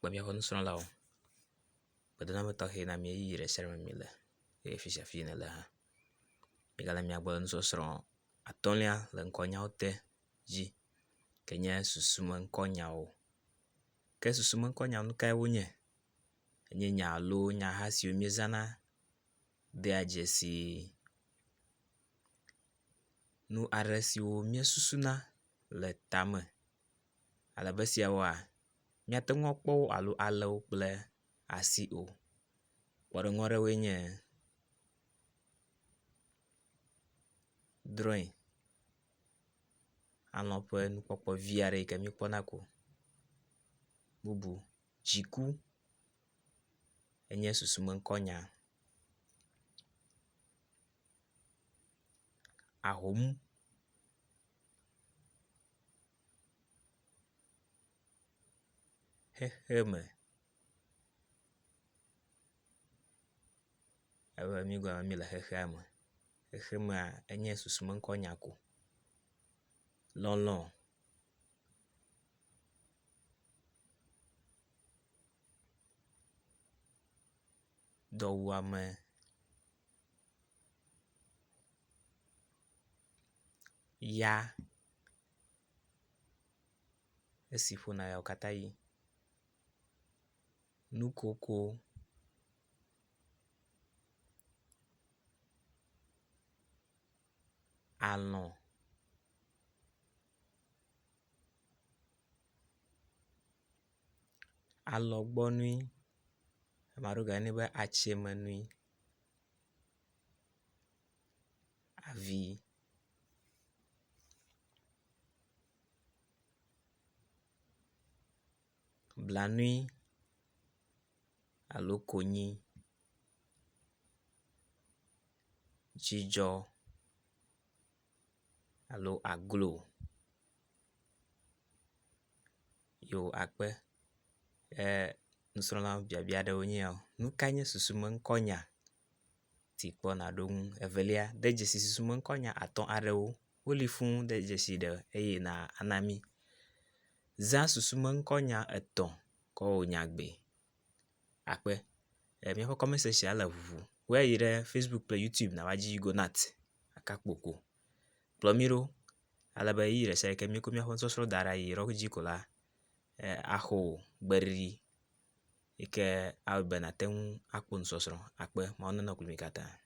akpa miaƒe nusrɔ̃lawo. Gbedoɖame tɔxɛ na mi eye ɖe sia ɖe me mi le eye fi sia fi ne le hã. Mi gale mia gbɔ le nusɔsrɔ̃ atɔ̃lia le ŋkɔnyawo te dzi ke nye susumeŋkɔnyawo. Ke susumeŋkɔnyawo nu kae wonye? Enye nya alo nyaha siwo miezãna dea dzesi nu aɖe siwo miesusuna le tame. Alebe esiawoa miate ŋu akpɔ wo alo alé wo kple asi o. Kpɔɖeŋu aɖewoe nye drawing, alɔ ƒe nukpɔkpɔ vi aɖe yi ke mi kpɔna ko. Bubu dziku enye susumeŋkɔnya. Ahom, xexeme, ebe mi gblɔ be mi le xexea me. Xexemea enye susumeŋkɔnya ko. Lɔlɔ̃, dɔwuame, ya esi ƒona yawo katã yi. Nukoko, alɔ, alɔgbɔnui, ame aɖewo gayɔnɛ be atsemenui, avi, blanui alo konyi, dzidzɔ alo aglo. Yo akpe nusrɔ̃la biabia aɖewo nye yawo. Nu kae nye susumeŋkɔnya? Ti kpɔna ɖo ŋu. Evelia, de dzesi susumeŋkɔnya atɔ̃ aɖewo woli fũu de dzesi ɖe eye ana mi. Zã susumeŋkɔnya etɔ̃ kɔ wɔ nyagbe. Akpe miaƒe comment section le ʋuʋu. Woe yi ɖe Facebook kple YouTube nava dzi Yugonat akakpoko. Kplɔ mi ɖo alebe yi ɖe sia yi ke mi ko miaƒe nusɔsrɔ̃ da ɖe yi ɖɔ dzi ko la axɔ gbeɖiɖi yi ke awo be nate ŋu akpɔ nusɔsrɔ̃. Akpe Mawu nene kpli mi katã.